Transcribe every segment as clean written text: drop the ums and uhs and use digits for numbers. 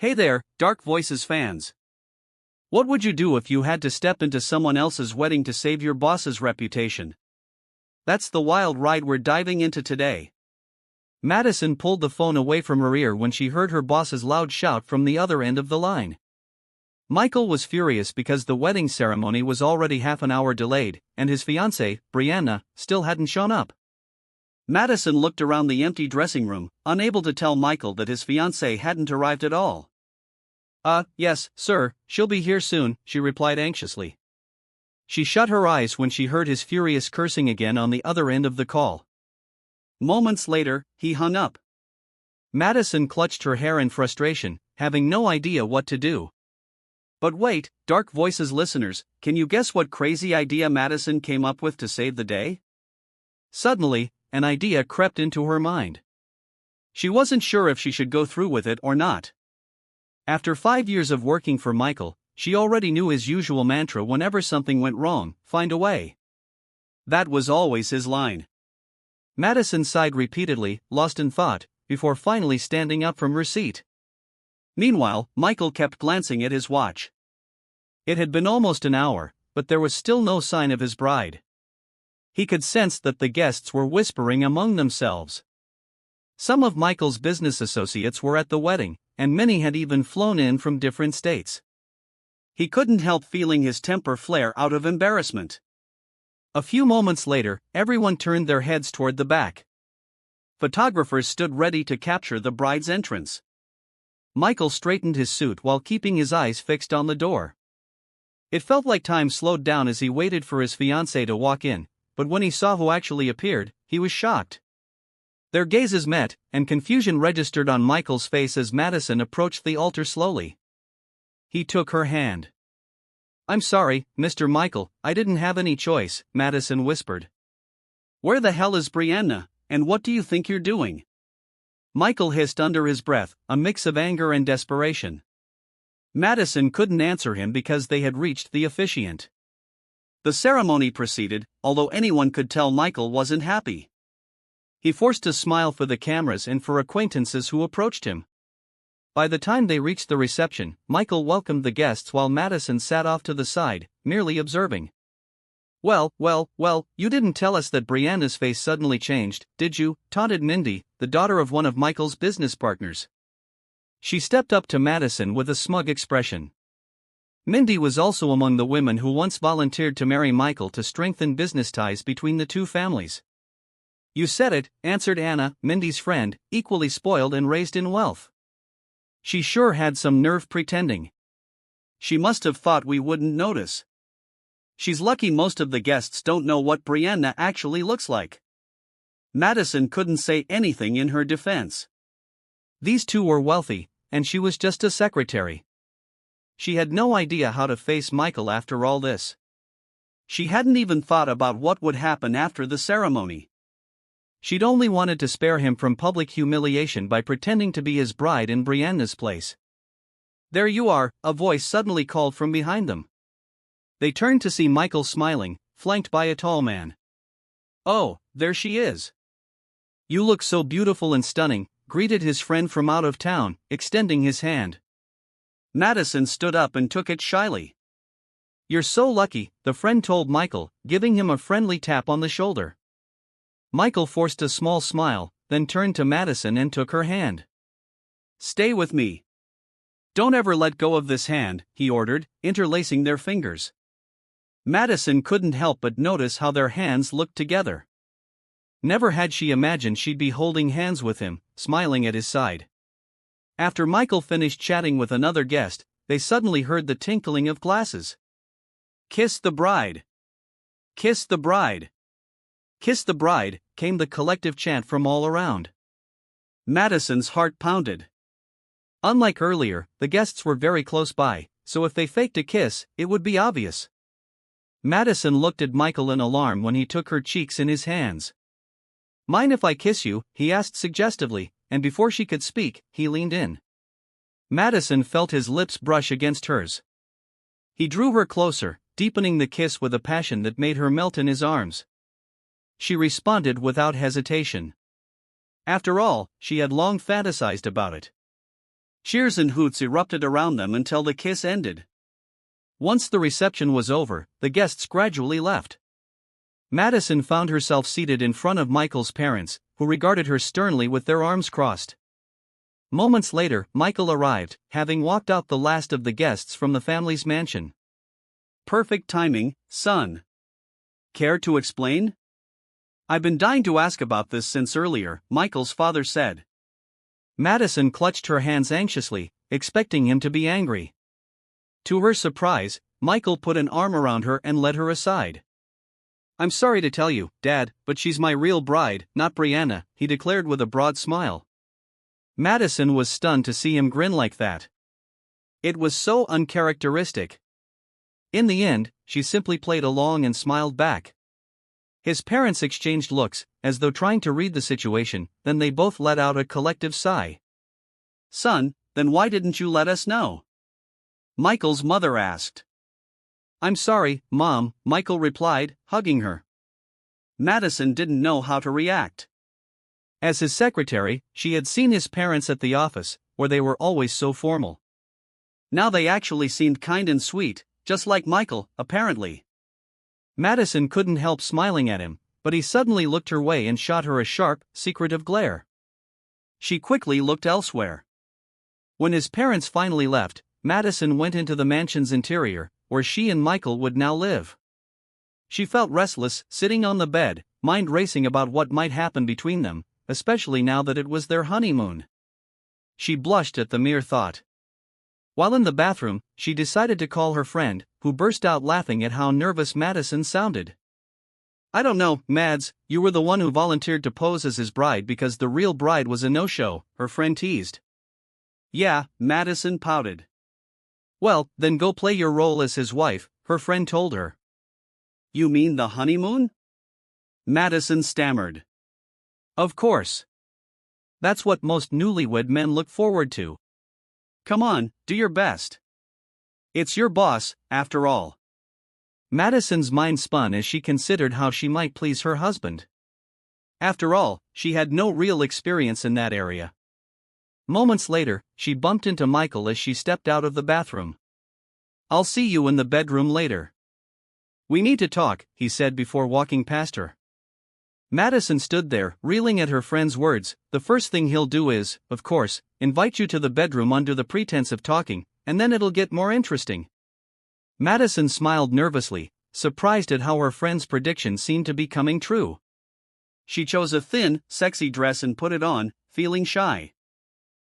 Hey there, Dark Voices fans. What would you do if you had to step into someone else's wedding to save your boss's reputation? That's the wild ride we're diving into today. Madison pulled the phone away from her ear when she heard her boss's loud shout from the other end of the line. Michael was furious because the wedding ceremony was already half an hour delayed, and his fiancée, Brianna, still hadn't shown up. Madison looked around the empty dressing room, unable to tell Michael that his fiancée hadn't arrived at all. Yes, sir, she'll be here soon," she replied anxiously. She shut her eyes when she heard his furious cursing again on the other end of the call. Moments later, he hung up. Madison clutched her hair in frustration, having no idea what to do. But wait, Dark Voices listeners, can you guess what crazy idea Madison came up with to save the day? Suddenly, an idea crept into her mind. She wasn't sure if she should go through with it or not. After 5 years of working for Michael, she already knew his usual mantra whenever something went wrong: find a way. That was always his line. Madison sighed repeatedly, lost in thought, before finally standing up from her seat. Meanwhile, Michael kept glancing at his watch. It had been almost an hour, but there was still no sign of his bride. He could sense that the guests were whispering among themselves. Some of Michael's business associates were at the wedding, and many had even flown in from different states. He couldn't help feeling his temper flare out of embarrassment. A few moments later, everyone turned their heads toward the back. Photographers stood ready to capture the bride's entrance. Michael straightened his suit while keeping his eyes fixed on the door. It felt like time slowed down as he waited for his fiancée to walk in, but when he saw who actually appeared, he was shocked. Their gazes met, and confusion registered on Michael's face as Madison approached the altar slowly. He took her hand. "I'm sorry, Mr. Michael, I didn't have any choice," Madison whispered. "Where the hell is Brianna, and what do you think you're doing?" Michael hissed under his breath, a mix of anger and desperation. Madison couldn't answer him because they had reached the officiant. The ceremony proceeded, although anyone could tell Michael wasn't happy. He forced a smile for the cameras and for acquaintances who approached him. By the time they reached the reception, Michael welcomed the guests while Madison sat off to the side, merely observing. Well, you didn't tell us that Brianna's face suddenly changed, did you?" taunted Mindy, the daughter of one of Michael's business partners. She stepped up to Madison with a smug expression. Mindy was also among the women who once volunteered to marry Michael to strengthen business ties between the two families. "You said it," answered Anna, Mindy's friend, equally spoiled and raised in wealth. "She sure had some nerve pretending. She must have thought we wouldn't notice. She's lucky most of the guests don't know what Brianna actually looks like." Madison couldn't say anything in her defense. These two were wealthy, and she was just a secretary. She had no idea how to face Michael after all this. She hadn't even thought about what would happen after the ceremony. She'd only wanted to spare him from public humiliation by pretending to be his bride in Brianna's place. "There you are," a voice suddenly called from behind them. They turned to see Michael smiling, flanked by a tall man. "Oh, there she is. You look so beautiful and stunning," greeted his friend from out of town, extending his hand. Madison stood up and took it shyly. "You're so lucky," the friend told Michael, giving him a friendly tap on the shoulder. Michael forced a small smile, then turned to Madison and took her hand. "Stay with me. Don't ever let go of this hand," he ordered, interlacing their fingers. Madison couldn't help but notice how their hands looked together. Never had she imagined she'd be holding hands with him, smiling at his side. After Michael finished chatting with another guest, they suddenly heard the tinkling of glasses. "Kiss the bride! Kiss the bride! Kiss the bride!" came the collective chant from all around. Madison's heart pounded. Unlike earlier, the guests were very close by, so if they faked a kiss, it would be obvious. Madison looked at Michael in alarm when he took her cheeks in his hands. "Mind if I kiss you?" he asked suggestively, and before she could speak, he leaned in. Madison felt his lips brush against hers. He drew her closer, deepening the kiss with a passion that made her melt in his arms. She responded without hesitation. After all, she had long fantasized about it. Cheers and hoots erupted around them until the kiss ended. Once the reception was over, the guests gradually left. Madison found herself seated in front of Michael's parents, who regarded her sternly with their arms crossed. Moments later, Michael arrived, having walked out the last of the guests from the family's mansion. Perfect timing, son. Care to explain? I've been dying to ask about this since earlier, Michael's father said. Madison clutched her hands anxiously, expecting him to be angry. To her surprise, Michael put an arm around her and led her aside. I'm sorry to tell you, Dad, but she's my real bride, not Brianna, he declared with a broad smile. Madison was stunned to see him grin like that. It was so uncharacteristic. In the end, she simply played along and smiled back. His parents exchanged looks, as though trying to read the situation, then they both let out a collective sigh. Son, then why didn't you let us know? Michael's mother asked. I'm sorry, Mom, Michael replied, hugging her. Madison didn't know how to react. As his secretary, she had seen his parents at the office, where they were always so formal. Now they actually seemed kind and sweet, just like Michael, apparently. Madison couldn't help smiling at him, but he suddenly looked her way and shot her a sharp, secretive glare. She quickly looked elsewhere. When his parents finally left, Madison went into the mansion's interior, where she and Michael would now live. She felt restless, sitting on the bed, mind racing about what might happen between them, especially now that it was their honeymoon. She blushed at the mere thought. While in the bathroom, she decided to call her friend, who burst out laughing at how nervous Madison sounded. I don't know, Mads, you were the one who volunteered to pose as his bride because the real bride was a no-show, her friend teased. Yeah, Madison pouted. Well, then go play your role as his wife, her friend told her. You mean the honeymoon? Madison stammered. Of course. That's what most newlywed men look forward to. Come on, do your best. It's your boss, after all. Madison's mind spun as she considered how she might please her husband. After all, she had no real experience in that area. Moments later, she bumped into Michael as she stepped out of the bathroom. I'll see you in the bedroom later. We need to talk, he said before walking past her. Madison stood there, reeling at her friend's words. The first thing he'll do is, of course, invite you to the bedroom under the pretense of talking, and then it'll get more interesting. Madison smiled nervously, surprised at how her friend's prediction seemed to be coming true. She chose a thin, sexy dress and put it on, feeling shy.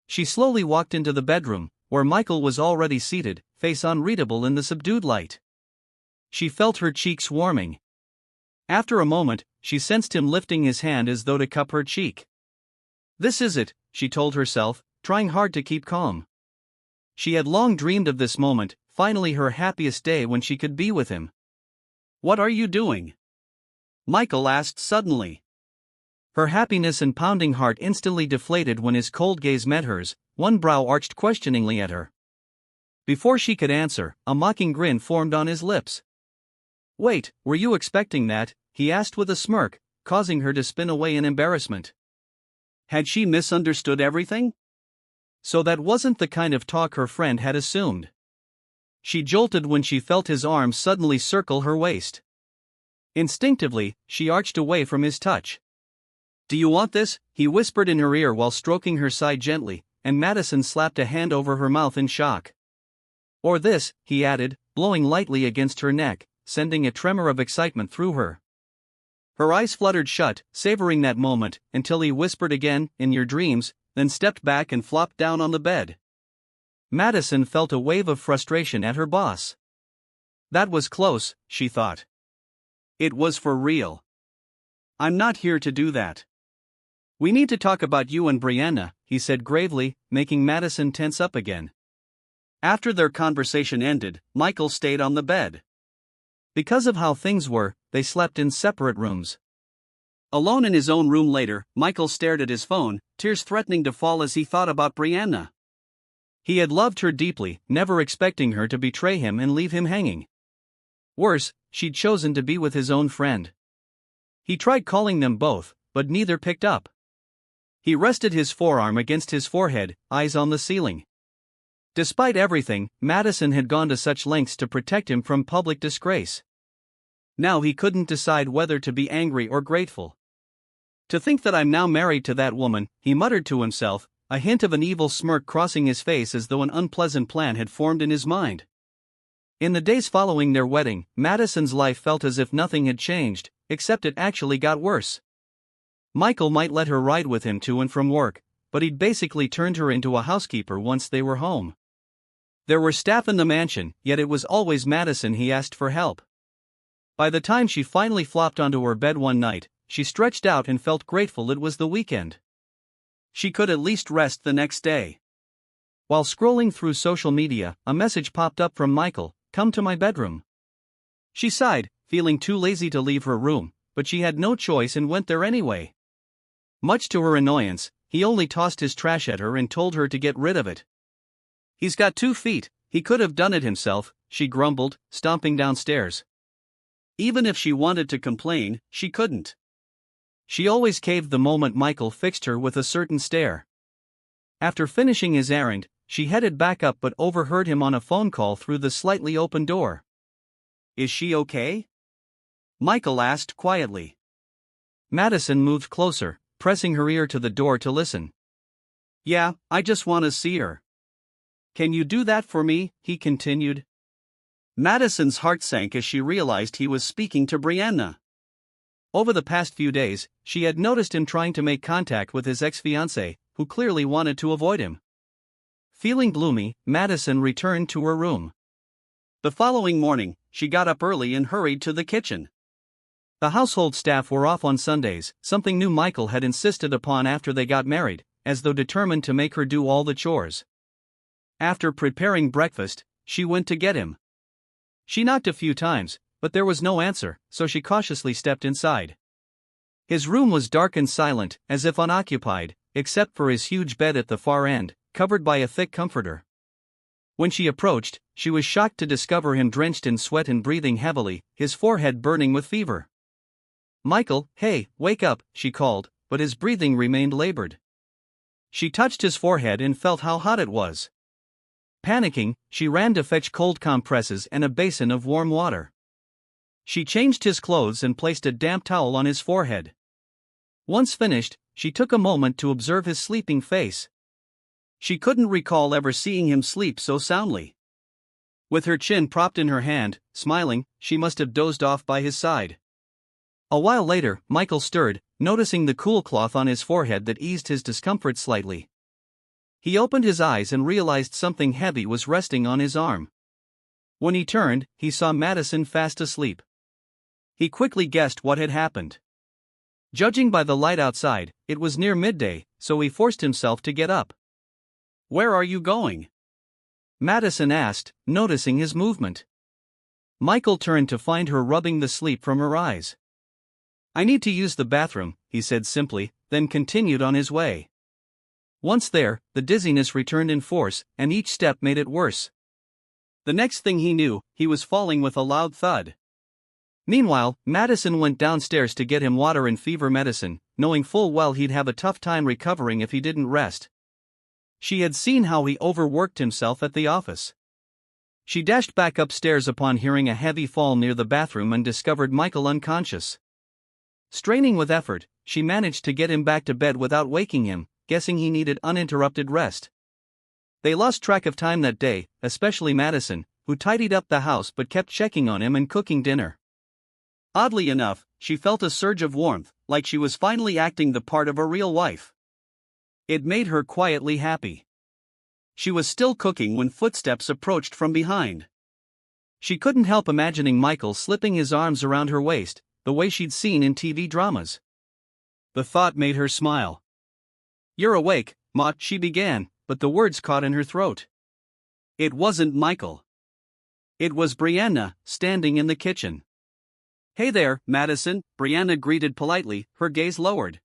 She slowly walked into the bedroom, where Michael was already seated, face unreadable in the subdued light. She felt her cheeks warming. After a moment, she sensed him lifting his hand as though to cup her cheek. This is it, she told herself, trying hard to keep calm. She had long dreamed of this moment, finally her happiest day when she could be with him. What are you doing? Michael asked suddenly. Her happiness and pounding heart instantly deflated when his cold gaze met hers, one brow arched questioningly at her. Before she could answer, a mocking grin formed on his lips. Wait, were you expecting that? He asked with a smirk, causing her to spin away in embarrassment. Had she misunderstood everything? So that wasn't the kind of talk her friend had assumed. She jolted when she felt his arm suddenly circle her waist. Instinctively, she arched away from his touch. Do you want this? He whispered in her ear while stroking her side gently, and Madison slapped a hand over her mouth in shock. Or this, he added, blowing lightly against her neck, sending a tremor of excitement through her. Her eyes fluttered shut, savoring that moment, until he whispered again, in your dreams, then stepped back and flopped down on the bed. Madison felt a wave of frustration at her boss. That was close, she thought. It was for real. I'm not here to do that. We need to talk about you and Brianna, he said gravely, making Madison tense up again. After their conversation ended, Michael stayed on the bed. Because of how things were, they slept in separate rooms. Alone in his own room later, Michael stared at his phone, tears threatening to fall as he thought about Brianna. He had loved her deeply, never expecting her to betray him and leave him hanging. Worse, she'd chosen to be with his own friend. He tried calling them both, but neither picked up. He rested his forearm against his forehead, eyes on the ceiling. Despite everything, Madison had gone to such lengths to protect him from public disgrace. Now he couldn't decide whether to be angry or grateful. To think that I'm now married to that woman, he muttered to himself, a hint of an evil smirk crossing his face as though an unpleasant plan had formed in his mind. In the days following their wedding, Madison's life felt as if nothing had changed, except it actually got worse. Michael might let her ride with him to and from work, but he'd basically turned her into a housekeeper once they were home. There were staff in the mansion, yet it was always Madison he asked for help. By the time she finally flopped onto her bed one night, she stretched out and felt grateful it was the weekend. She could at least rest the next day. While scrolling through social media, a message popped up from Michael, "Come to my bedroom." She sighed, feeling too lazy to leave her room, but she had no choice and went there anyway. Much to her annoyance, he only tossed his trash at her and told her to get rid of it. "He's got 2 feet, he could have done it himself," she grumbled, stomping downstairs. Even if she wanted to complain, she couldn't. She always caved the moment Michael fixed her with a certain stare. After finishing his errand, she headed back up but overheard him on a phone call through the slightly open door. "Is she okay?" Michael asked quietly. Madison moved closer, pressing her ear to the door to listen. "Yeah, I just want to see her." "Can you do that for me?" he continued. Madison's heart sank as she realized he was speaking to Brianna. Over the past few days, she had noticed him trying to make contact with his ex-fiancée, who clearly wanted to avoid him. Feeling gloomy, Madison returned to her room. The following morning, she got up early and hurried to the kitchen. The household staff were off on Sundays, something new Michael had insisted upon after they got married, as though determined to make her do all the chores. After preparing breakfast, she went to get him. She knocked a few times, but there was no answer, so she cautiously stepped inside. His room was dark and silent, as if unoccupied, except for his huge bed at the far end, covered by a thick comforter. When she approached, she was shocked to discover him drenched in sweat and breathing heavily, his forehead burning with fever. "Michael, hey, wake up," she called, but his breathing remained labored. She touched his forehead and felt how hot it was. Panicking, she ran to fetch cold compresses and a basin of warm water. She changed his clothes and placed a damp towel on his forehead. Once finished, she took a moment to observe his sleeping face. She couldn't recall ever seeing him sleep so soundly. With her chin propped in her hand, smiling, she must have dozed off by his side. A while later, Michael stirred, noticing the cool cloth on his forehead that eased his discomfort slightly. He opened his eyes and realized something heavy was resting on his arm. When he turned, he saw Madison fast asleep. He quickly guessed what had happened. Judging by the light outside, it was near midday, so he forced himself to get up. "Where are you going?" Madison asked, noticing his movement. Michael turned to find her rubbing the sleep from her eyes. "I need to use the bathroom," he said simply, then continued on his way. Once there, the dizziness returned in force, and each step made it worse. The next thing he knew, he was falling with a loud thud. Meanwhile, Madison went downstairs to get him water and fever medicine, knowing full well he'd have a tough time recovering if he didn't rest. She had seen how he overworked himself at the office. She dashed back upstairs upon hearing a heavy fall near the bathroom and discovered Michael unconscious. Straining with effort, she managed to get him back to bed without waking him, guessing he needed uninterrupted rest. They lost track of time that day, especially Madison, who tidied up the house but kept checking on him and cooking dinner. Oddly enough, she felt a surge of warmth, like she was finally acting the part of a real wife. It made her quietly happy. She was still cooking when footsteps approached from behind. She couldn't help imagining Michael slipping his arms around her waist, the way she'd seen in TV dramas. The thought made her smile. "You're awake, Ma," she began, but the words caught in her throat. It wasn't Michael. It was Brianna, standing in the kitchen. "Hey there, Madison," Brianna greeted politely, her gaze lowered.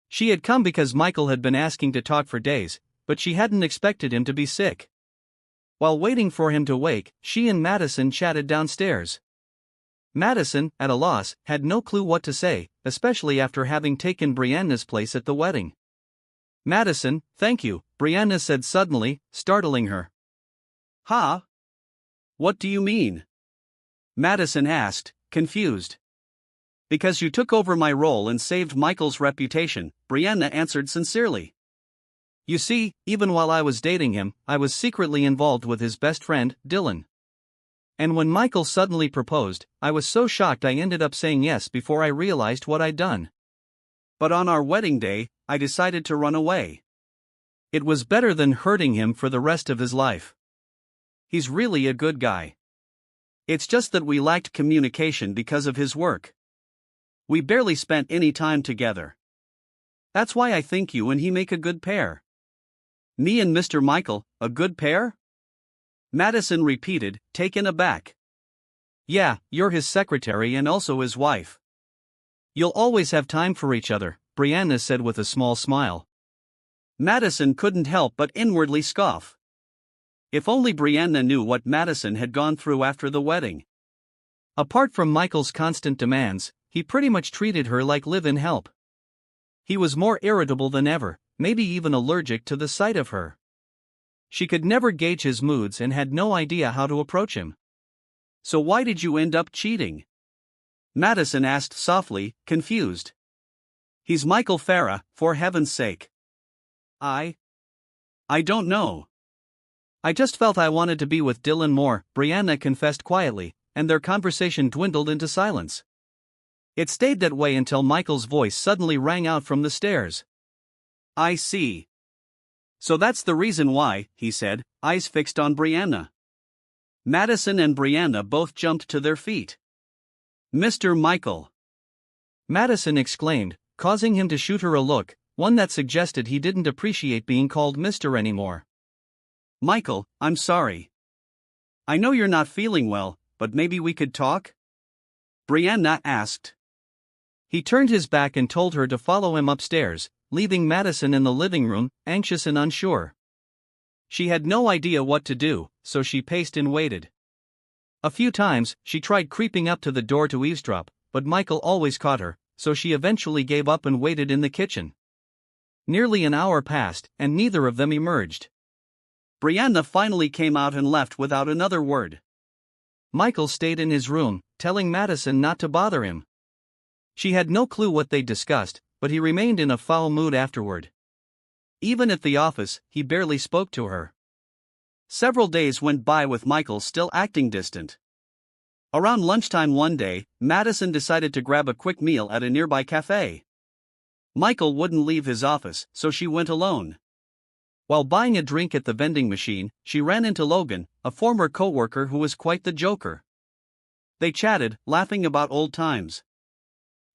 She had come because Michael had been asking to talk for days, but she hadn't expected him to be sick. While waiting for him to wake, she and Madison chatted downstairs. Madison, at a loss, had no clue what to say, especially after having taken Brianna's place at the wedding. "Madison, thank you," Brianna said suddenly, startling her. Huh? What do you mean? Madison asked, confused. Because you took over my role and saved Michael's reputation, Brianna answered sincerely. You see, even while I was dating him, I was secretly involved with his best friend, Dylan. And when Michael suddenly proposed, I was so shocked I ended up saying yes before I realized what I'd done. But on our wedding day, I decided to run away. It was better than hurting him for the rest of his life. He's really a good guy. It's just that we lacked communication because of his work. We barely spent any time together. That's why I think you and he make a good pair. Me and Mr. Michael, a good pair? Madison repeated, taken aback. Yeah, you're his secretary and also his wife. You'll always have time for each other, Brianna said with a small smile. Madison couldn't help but inwardly scoff. If only Brianna knew what Madison had gone through after the wedding. Apart from Michael's constant demands, he pretty much treated her like live-in help. He was more irritable than ever, maybe even allergic to the sight of her. She could never gauge his moods and had no idea how to approach him. So why did you end up cheating? Madison asked softly, confused. He's Michael Farah, for heaven's sake. I don't know. I just felt I wanted to be with Dylan more, Brianna confessed quietly, and their conversation dwindled into silence. It stayed that way until Michael's voice suddenly rang out from the stairs. I see. So that's the reason why, he said, eyes fixed on Brianna. Madison and Brianna both jumped to their feet. Mr. Michael! Madison exclaimed, causing him to shoot her a look, one that suggested he didn't appreciate being called Mr. anymore. Michael, I'm sorry. I know you're not feeling well, but maybe we could talk? Brianna asked. He turned his back and told her to follow him upstairs, leaving Madison in the living room, anxious and unsure. She had no idea what to do, so she paced and waited. A few times, she tried creeping up to the door to eavesdrop, but Michael always caught her, so she eventually gave up and waited in the kitchen. Nearly an hour passed, and neither of them emerged. Brianna finally came out and left without another word. Michael stayed in his room, telling Madison not to bother him. She had no clue what they'd discussed, but he remained in a foul mood afterward. Even at the office, he barely spoke to her. Several days went by with Michael still acting distant. Around lunchtime one day, Madison decided to grab a quick meal at a nearby cafe. Michael wouldn't leave his office, so she went alone. While buying a drink at the vending machine, she ran into Logan, a former co-worker who was quite the joker. They chatted, laughing about old times.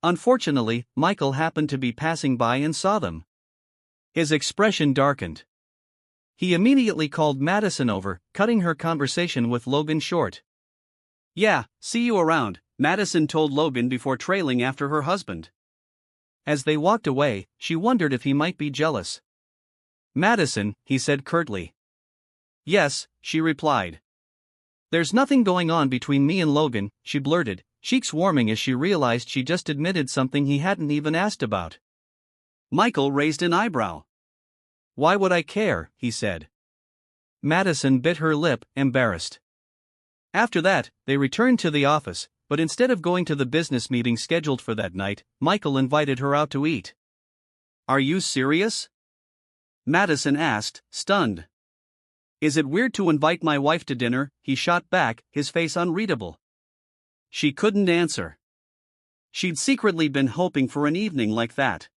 Unfortunately, Michael happened to be passing by and saw them. His expression darkened. He immediately called Madison over, cutting her conversation with Logan short. Yeah, see you around, Madison told Logan before trailing after her husband. As they walked away, she wondered if he might be jealous. Madison, he said curtly. Yes, she replied. There's nothing going on between me and Logan, she blurted, cheeks warming as she realized she just admitted something he hadn't even asked about. Michael raised an eyebrow. Why would I care, he said. Madison bit her lip, embarrassed. After that, they returned to the office, but instead of going to the business meeting scheduled for that night, Michael invited her out to eat. Are you serious? Madison asked, stunned. Is it weird to invite my wife to dinner? He shot back, his face unreadable. She couldn't answer. She'd secretly been hoping for an evening like that.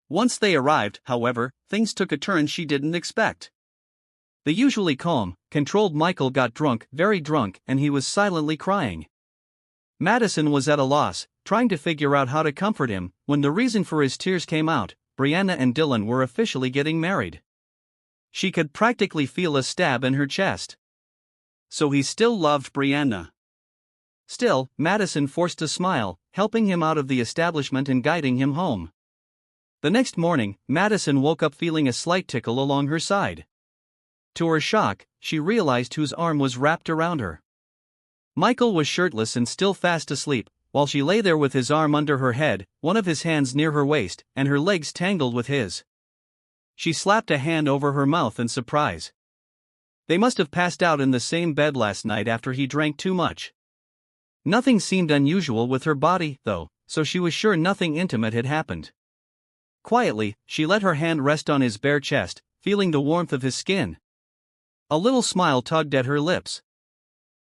Once they arrived, however, things took a turn she didn't expect. The usually calm, controlled Michael got drunk, very drunk, and he was silently crying. Madison was at a loss, trying to figure out how to comfort him, when the reason for his tears came out. Brianna and Dylan were officially getting married. She could practically feel a stab in her chest. So he still loved Brianna. Still, Madison forced a smile, helping him out of the establishment and guiding him home. The next morning, Madison woke up feeling a slight tickle along her side. To her shock, she realized whose arm was wrapped around her. Michael was shirtless and still fast asleep, while she lay there with his arm under her head, one of his hands near her waist, and her legs tangled with his. She slapped a hand over her mouth in surprise. They must have passed out in the same bed last night after he drank too much. Nothing seemed unusual with her body, though, so she was sure nothing intimate had happened. Quietly, she let her hand rest on his bare chest, feeling the warmth of his skin. A little smile tugged at her lips.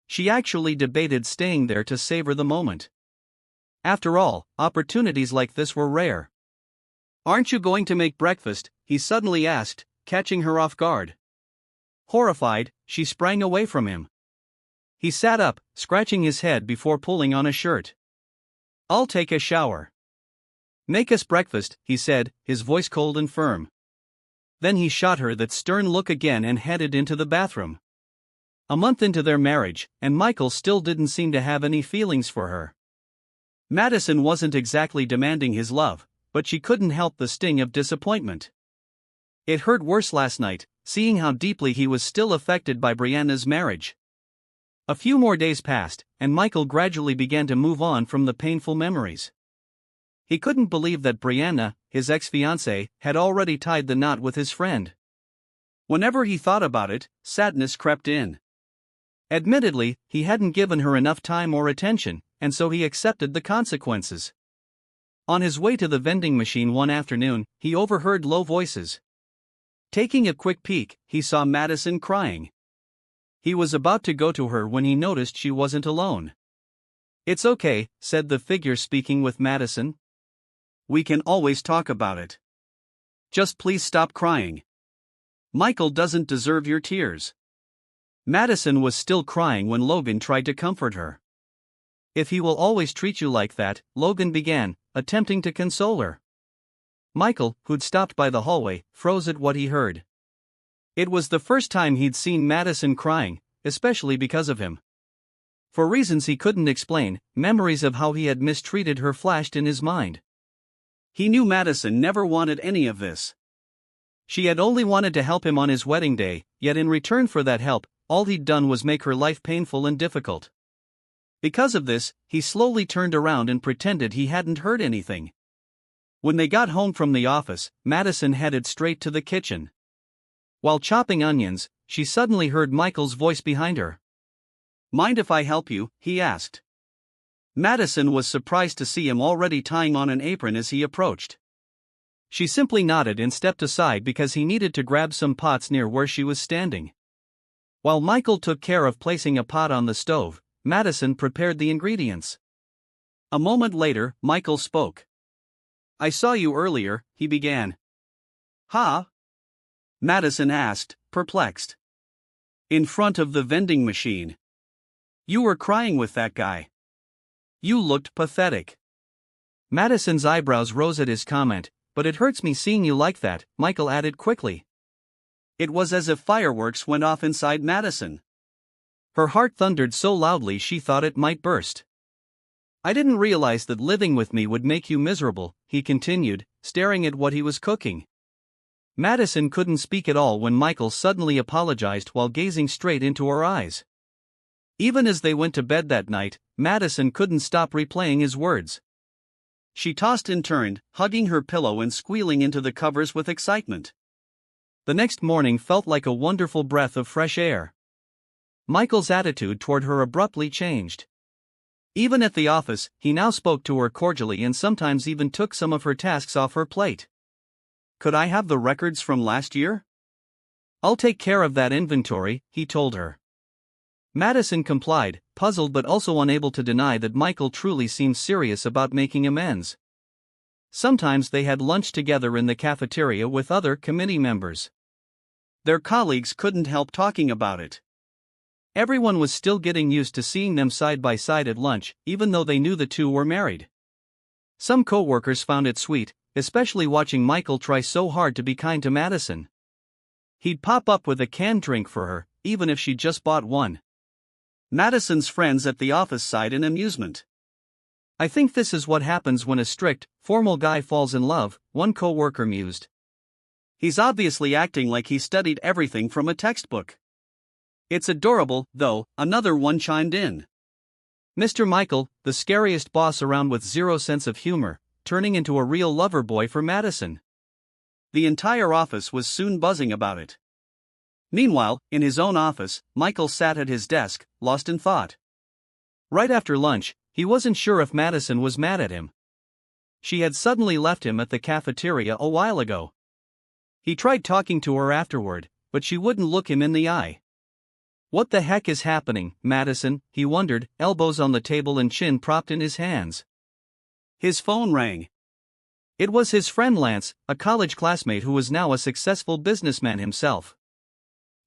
She actually debated staying there to savor the moment. After all, opportunities like this were rare. "Aren't you going to make breakfast?" he suddenly asked, catching her off guard. Horrified, she sprang away from him. He sat up, scratching his head before pulling on a shirt. "I'll take a shower." "Make us breakfast," he said, his voice cold and firm. Then he shot her that stern look again and headed into the bathroom. A month into their marriage, and Michael still didn't seem to have any feelings for her. Madison wasn't exactly demanding his love, but she couldn't help the sting of disappointment. It hurt worse last night, seeing how deeply he was still affected by Brianna's marriage. A few more days passed, and Michael gradually began to move on from the painful memories. He couldn't believe that Brianna, his ex-fiancée, had already tied the knot with his friend. Whenever he thought about it, sadness crept in. Admittedly, he hadn't given her enough time or attention, and so he accepted the consequences. On his way to the vending machine one afternoon, he overheard low voices. Taking a quick peek, he saw Madison crying. He was about to go to her when he noticed she wasn't alone. "It's okay," said the figure speaking with Madison. "We can always talk about it. Just please stop crying. Michael doesn't deserve your tears." Madison was still crying when Logan tried to comfort her. "If he will always treat you like that," Logan began, attempting to console her. Michael, who'd stopped by the hallway, froze at what he heard. It was the first time he'd seen Madison crying, especially because of him. For reasons he couldn't explain, memories of how he had mistreated her flashed in his mind. He knew Madison never wanted any of this. She had only wanted to help him on his wedding day, yet in return for that help, all he'd done was make her life painful and difficult. Because of this, he slowly turned around and pretended he hadn't heard anything. When they got home from the office, Madison headed straight to the kitchen. While chopping onions, she suddenly heard Michael's voice behind her. "Mind if I help you?" he asked. Madison was surprised to see him already tying on an apron as he approached. She simply nodded and stepped aside because he needed to grab some pots near where she was standing. While Michael took care of placing a pot on the stove, Madison prepared the ingredients. A moment later, Michael spoke. "I saw you earlier," he began. "Huh?" Madison asked, perplexed. "In front of the vending machine. You were crying with that guy. You looked pathetic." Madison's eyebrows rose at his comment. "But it hurts me seeing you like that," Michael added quickly. It was as if fireworks went off inside Madison. Her heart thundered so loudly she thought it might burst. "I didn't realize that living with me would make you miserable," he continued, staring at what he was cooking. Madison couldn't speak at all when Michael suddenly apologized while gazing straight into her eyes. Even as they went to bed that night, Madison couldn't stop replaying his words. She tossed and turned, hugging her pillow and squealing into the covers with excitement. The next morning felt like a wonderful breath of fresh air. Michael's attitude toward her abruptly changed. Even at the office, he now spoke to her cordially and sometimes even took some of her tasks off her plate. "Could I have the records from last year?" "I'll take care of that inventory," he told her. Madison complied, puzzled but also unable to deny that Michael truly seemed serious about making amends. Sometimes they had lunch together in the cafeteria with other committee members. Their colleagues couldn't help talking about it. Everyone was still getting used to seeing them side by side at lunch, even though they knew the two were married. Some co-workers found it sweet, especially watching Michael try so hard to be kind to Madison. He'd pop up with a canned drink for her, even if she just bought one. Madison's friends at the office sighed in amusement. "I think this is what happens when a strict, formal guy falls in love," one co-worker mused. "He's obviously acting like he studied everything from a textbook." "It's adorable, though," another one chimed in. Mr. Michael, the scariest boss around with zero sense of humor, turning into a real lover boy for Madison. The entire office was soon buzzing about it. Meanwhile, in his own office, Michael sat at his desk, lost in thought. Right after lunch, he wasn't sure if Madison was mad at him. She had suddenly left him at the cafeteria a while ago. He tried talking to her afterward, but she wouldn't look him in the eye. What the heck is happening, Madison? He wondered, elbows on the table and chin propped in his hands. His phone rang. It was his friend Lance, a college classmate who was now a successful businessman himself.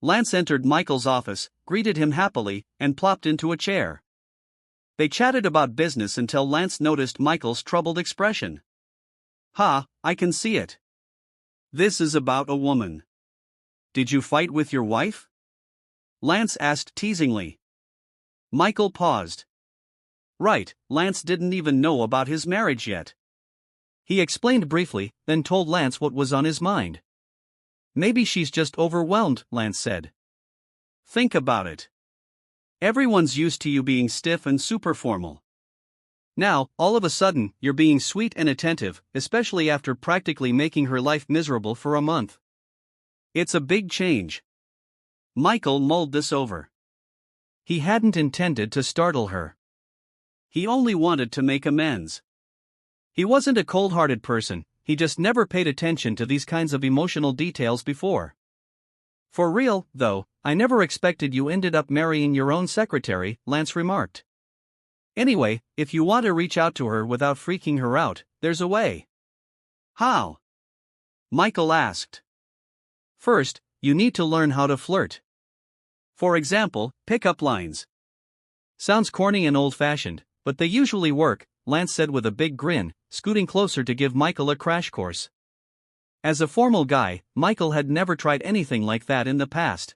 Lance entered Michael's office, greeted him happily, and plopped into a chair. They chatted about business until Lance noticed Michael's troubled expression. "Ha, I can see it. This is about a woman. Did you fight with your wife?" Lance asked teasingly. Michael paused. Right, Lance didn't even know about his marriage yet. He explained briefly, then told Lance what was on his mind. "Maybe she's just overwhelmed," Lance said. "Think about it. Everyone's used to you being stiff and super formal. Now, all of a sudden, you're being sweet and attentive, especially after practically making her life miserable for a month. It's a big change." Michael mulled this over. He hadn't intended to startle her. He only wanted to make amends. He wasn't a cold-hearted person, he just never paid attention to these kinds of emotional details before. "For real, though, I never expected you ended up marrying your own secretary," Lance remarked. "Anyway, if you want to reach out to her without freaking her out, there's a way." "How?" Michael asked. "First, you need to learn how to flirt. For example, pick-up lines." "Sounds corny and old-fashioned, but they usually work," Lance said with a big grin, scooting closer to give Michael a crash course. As a formal guy, Michael had never tried anything like that in the past.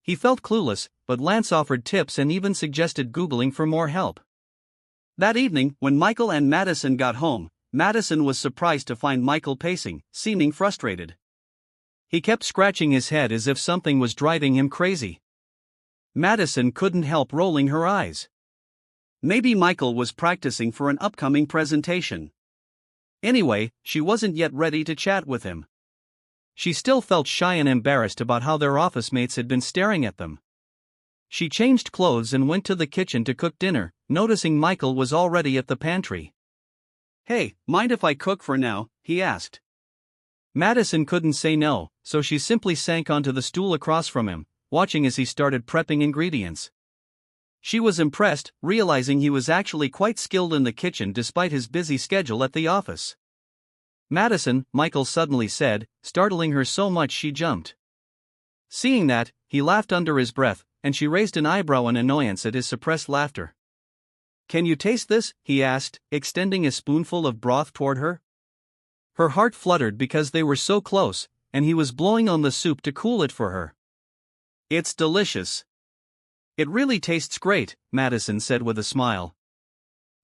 He felt clueless, but Lance offered tips and even suggested Googling for more help. That evening, when Michael and Madison got home, Madison was surprised to find Michael pacing, seeming frustrated. He kept scratching his head as if something was driving him crazy. Madison couldn't help rolling her eyes. Maybe Michael was practicing for an upcoming presentation. Anyway, she wasn't yet ready to chat with him. She still felt shy and embarrassed about how their office mates had been staring at them. She changed clothes and went to the kitchen to cook dinner, noticing Michael was already at the pantry. "Hey, mind if I cook for now?" he asked. Madison couldn't say no, so she simply sank onto the stool across from him, watching as he started prepping ingredients. She was impressed, realizing he was actually quite skilled in the kitchen despite his busy schedule at the office. "Madison," Michael suddenly said, startling her so much she jumped. Seeing that, he laughed under his breath, and she raised an eyebrow in annoyance at his suppressed laughter. "Can you taste this?" he asked, extending a spoonful of broth toward her. Her heart fluttered because they were so close, and he was blowing on the soup to cool it for her. "It's delicious." "It really tastes great," Madison said with a smile.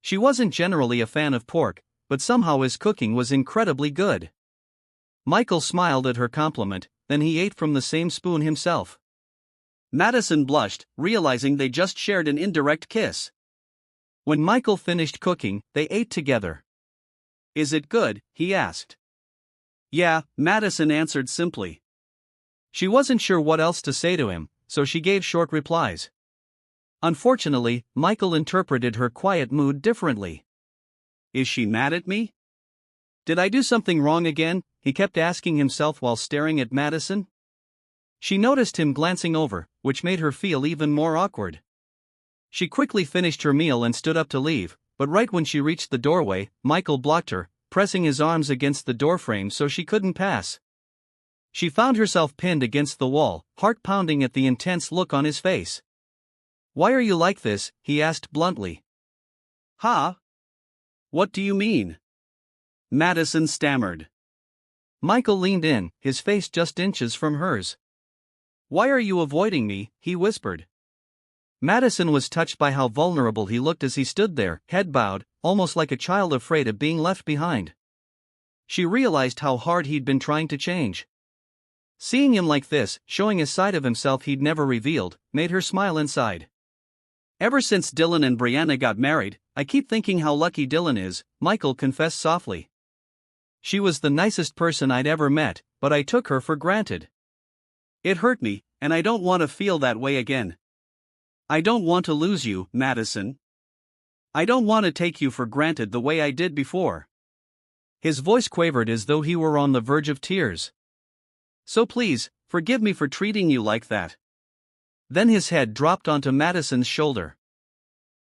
She wasn't generally a fan of pork, but somehow his cooking was incredibly good. Michael smiled at her compliment, then he ate from the same spoon himself. Madison blushed, realizing they just shared an indirect kiss. When Michael finished cooking, they ate together. "Is it good?" he asked. "Yeah," Madison answered simply. She wasn't sure what else to say to him, so she gave short replies. Unfortunately, Michael interpreted her quiet mood differently. "Is she mad at me? Did I do something wrong again?" he kept asking himself while staring at Madison. She noticed him glancing over, which made her feel even more awkward. She quickly finished her meal and stood up to leave, but right when she reached the doorway, Michael blocked her, pressing his arms against the doorframe so she couldn't pass. She found herself pinned against the wall, heart pounding at the intense look on his face. "Why are you like this?" he asked bluntly. "Huh? What do you mean?" Madison stammered. Michael leaned in, his face just inches from hers. "Why are you avoiding me?" he whispered. Madison was touched by how vulnerable he looked as he stood there, head bowed, almost like a child afraid of being left behind. She realized how hard he'd been trying to change. Seeing him like this, showing a side of himself he'd never revealed, made her smile inside. "Ever since Dylan and Brianna got married, I keep thinking how lucky Dylan is," Michael confessed softly. "She was the nicest person I'd ever met, but I took her for granted. It hurt me," and I don't want to feel that way again. I don't want to lose you, Madison. I don't want to take you for granted the way I did before." His voice quavered as though he were on the verge of tears. "So please, forgive me for treating you like that." Then his head dropped onto Madison's shoulder.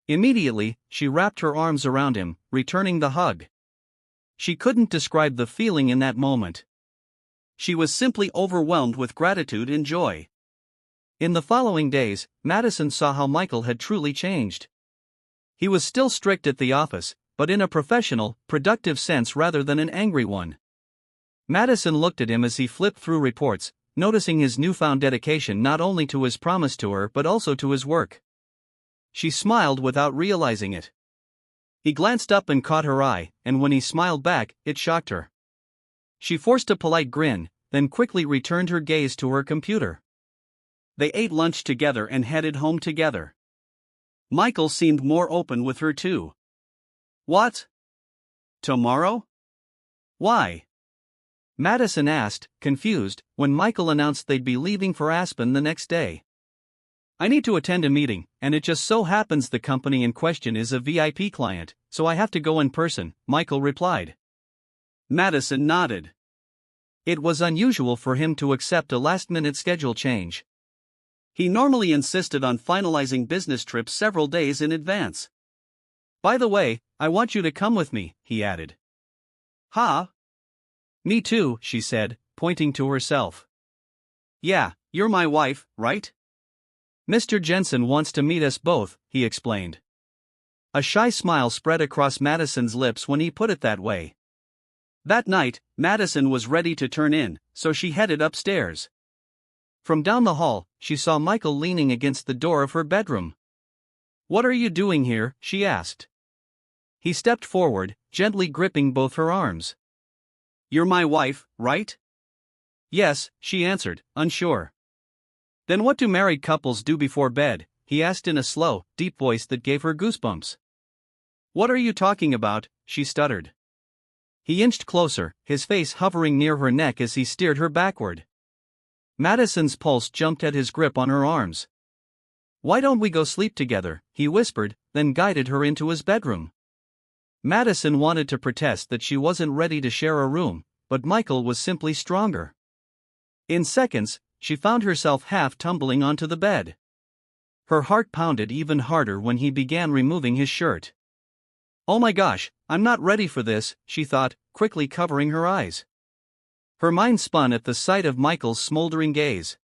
Immediately, she wrapped her arms around him, returning the hug. She couldn't describe the feeling in that moment. She was simply overwhelmed with gratitude and joy. In the following days, Madison saw how Michael had truly changed. He was still strict at the office, but in a professional, productive sense rather than an angry one. Madison looked at him as he flipped through reports, noticing his newfound dedication not only to his promise to her but also to his work. She smiled without realizing it. He glanced up and caught her eye, and when he smiled back, it shocked her. She forced a polite grin, then quickly returned her gaze to her computer. They ate lunch together and headed home together. Michael seemed more open with her too. "What? Tomorrow? Why?" Madison asked, confused, when Michael announced they'd be leaving for Aspen the next day. "I need to attend a meeting, and it just so happens the company in question is a VIP client, so I have to go in person," Michael replied. Madison nodded. It was unusual for him to accept a last-minute schedule change. He normally insisted on finalizing business trips several days in advance. "By the way, I want you to come with me," he added. "Huh?" "Me too," she said, pointing to herself. "Yeah, you're my wife, right?" "Mr. Jensen wants to meet us both," he explained. A shy smile spread across Madison's lips when he put it that way. That night, Madison was ready to turn in, so she headed upstairs. From down the hall, she saw Michael leaning against the door of her bedroom. "What are you doing here?" she asked. He stepped forward, gently gripping both her arms. "You're my wife, right?" "Yes," she answered, unsure. "Then what do married couples do before bed?" he asked in a slow, deep voice that gave her goosebumps. "What are you talking about?" she stuttered. He inched closer, his face hovering near her neck as he steered her backward. Madison's pulse jumped at his grip on her arms. "Why don't we go sleep together?" he whispered, then guided her into his bedroom. Madison wanted to protest that she wasn't ready to share a room, but Michael was simply stronger. In seconds, she found herself half tumbling onto the bed. Her heart pounded even harder when he began removing his shirt. "Oh my gosh, I'm not ready for this," she thought, quickly covering her eyes. Her mind spun at the sight of Michael's smoldering gaze.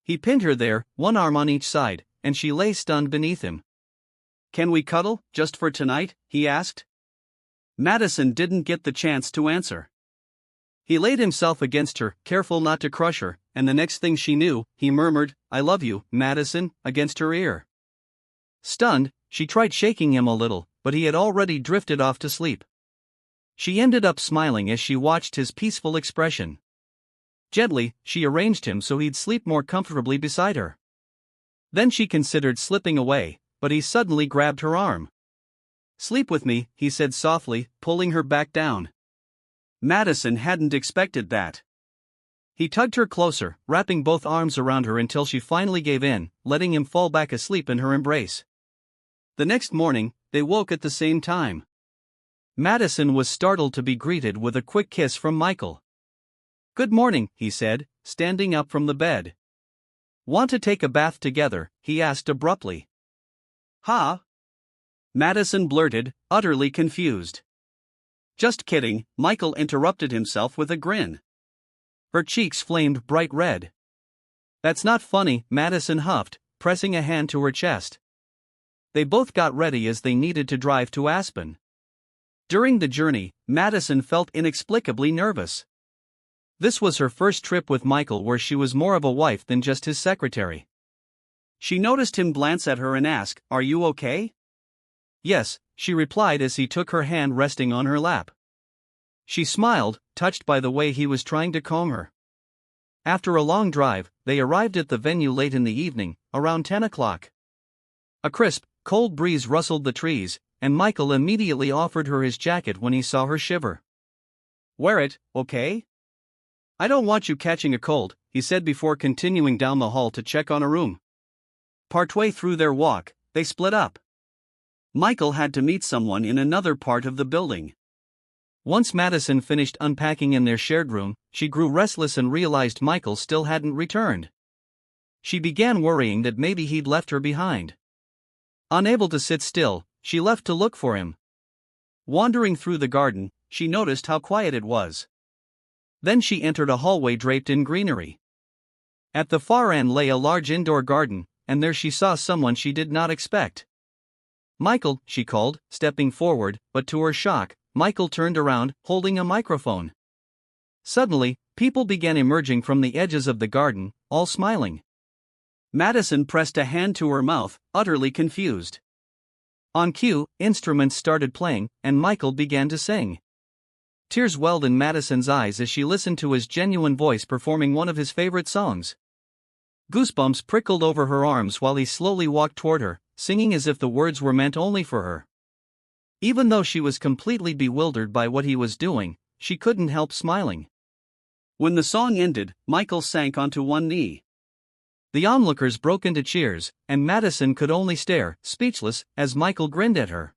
He pinned her there, one arm on each side, and she lay stunned beneath him. "Can we cuddle, just for tonight?" he asked. Madison didn't get the chance to answer. He laid himself against her, careful not to crush her, and the next thing she knew, he murmured, "I love you, Madison," against her ear. Stunned, she tried shaking him a little, but he had already drifted off to sleep. She ended up smiling as she watched his peaceful expression. Gently, she arranged him so he'd sleep more comfortably beside her. Then she considered slipping away, but he suddenly grabbed her arm. "Sleep with me," he said softly, pulling her back down. Madison hadn't expected that. He tugged her closer, wrapping both arms around her until she finally gave in, letting him fall back asleep in her embrace. The next morning, they woke at the same time. Madison was startled to be greeted with a quick kiss from Michael. "Good morning," he said, standing up from the bed. "Want to take a bath together?" he asked abruptly. "Huh?" Madison blurted, utterly confused. "Just kidding," Michael interrupted himself with a grin. Her cheeks flamed bright red. "That's not funny," Madison huffed, pressing a hand to her chest. They both got ready as they needed to drive to Aspen. During the journey, Madison felt inexplicably nervous. This was her first trip with Michael where she was more of a wife than just his secretary. She noticed him glance at her and ask, "Are you okay?" "Yes," she replied as he took her hand resting on her lap. She smiled, touched by the way he was trying to calm her. After a long drive, they arrived at the venue late in the evening, around 10 o'clock. A crisp, cold breeze rustled the trees, and Michael immediately offered her his jacket when he saw her shiver. "Wear it, okay? I don't want you catching a cold," he said before continuing down the hall to check on a room. Partway through their walk, they split up. Michael had to meet someone in another part of the building. Once Madison finished unpacking in their shared room, she grew restless and realized Michael still hadn't returned. She began worrying that maybe he'd left her behind. Unable to sit still, she left to look for him. Wandering through the garden, she noticed how quiet it was. Then she entered a hallway draped in greenery. At the far end lay a large indoor garden, and there she saw someone she did not expect. "Michael," she called, stepping forward, but to her shock, Michael turned around, holding a microphone. Suddenly, people began emerging from the edges of the garden, all smiling. Madison pressed a hand to her mouth, utterly confused. On cue, instruments started playing, and Michael began to sing. Tears welled in Madison's eyes as she listened to his genuine voice performing one of his favorite songs. Goosebumps prickled over her arms while he slowly walked toward her, singing as if the words were meant only for her. Even though she was completely bewildered by what he was doing, she couldn't help smiling. When the song ended, Michael sank onto one knee. The onlookers broke into cheers, and Madison could only stare, speechless, as Michael grinned at her.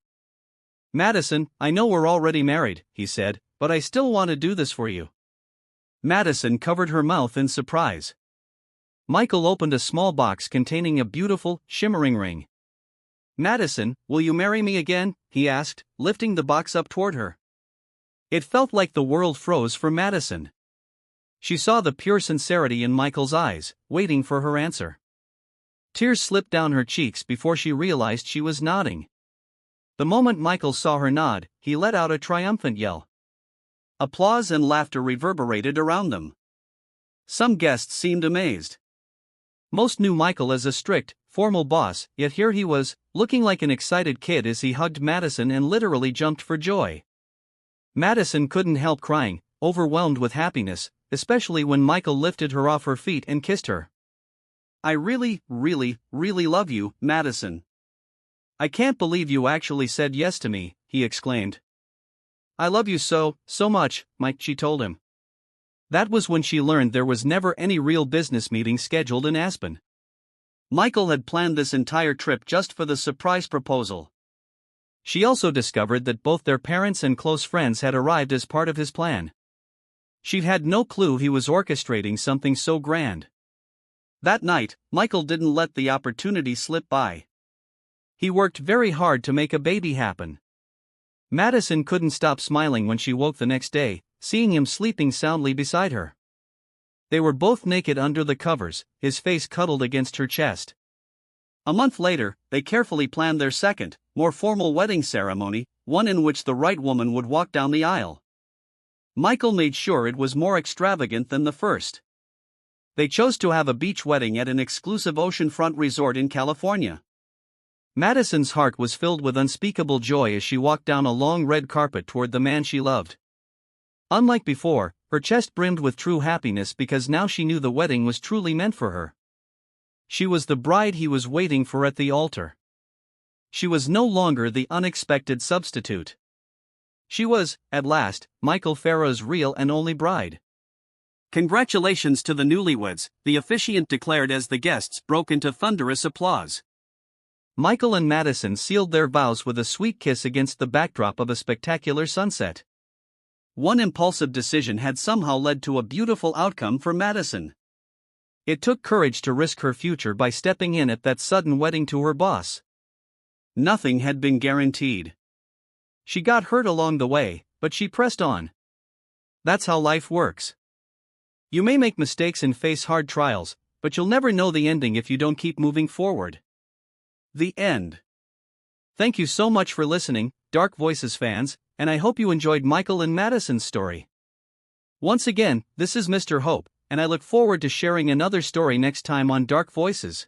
"Madison, I know we're already married," he said, "but I still want to do this for you." Madison covered her mouth in surprise. Michael opened a small box containing a beautiful, shimmering ring. "Madison, will you marry me again?" he asked, lifting the box up toward her. It felt like the world froze for Madison. She saw the pure sincerity in Michael's eyes, waiting for her answer. Tears slipped down her cheeks before she realized she was nodding. The moment Michael saw her nod, he let out a triumphant yell. Applause and laughter reverberated around them. Some guests seemed amazed. Most knew Michael as a strict, formal boss, yet here he was, looking like an excited kid as he hugged Madison and literally jumped for joy. Madison couldn't help crying, overwhelmed with happiness, especially when Michael lifted her off her feet and kissed her. "I really, really, really love you, Madison. I can't believe you actually said yes to me," he exclaimed. "I love you so much, Mike," she told him. That was when she learned there was never any real business meeting scheduled in Aspen. Michael had planned this entire trip just for the surprise proposal. She also discovered that both their parents and close friends had arrived as part of his plan. She'd had no clue he was orchestrating something so grand. That night, Michael didn't let the opportunity slip by. He worked very hard to make a baby happen. Madison couldn't stop smiling when she woke the next day, seeing him sleeping soundly beside her. They were both naked under the covers, his face cuddled against her chest. A month later, they carefully planned their second, more formal wedding ceremony, one in which the right woman would walk down the aisle. Michael made sure it was more extravagant than the first. They chose to have a beach wedding at an exclusive oceanfront resort in California. Madison's heart was filled with unspeakable joy as she walked down a long red carpet toward the man she loved. Unlike before, her chest brimmed with true happiness because now she knew the wedding was truly meant for her. She was the bride he was waiting for at the altar. She was no longer the unexpected substitute. She was, at last, Michael Farah's real and only bride. "Congratulations to the newlyweds," the officiant declared as the guests broke into thunderous applause. Michael and Madison sealed their vows with a sweet kiss against the backdrop of a spectacular sunset. One impulsive decision had somehow led to a beautiful outcome for Madison. It took courage to risk her future by stepping in at that sudden wedding to her boss. Nothing had been guaranteed. She got hurt along the way, but she pressed on. That's how life works. You may make mistakes and face hard trials, but you'll never know the ending if you don't keep moving forward. The end. Thank you so much for listening, Dark Voices fans, and I hope you enjoyed Michael and Madison's story. Once again, this is Mr. Hope, and I look forward to sharing another story next time on Dark Voices.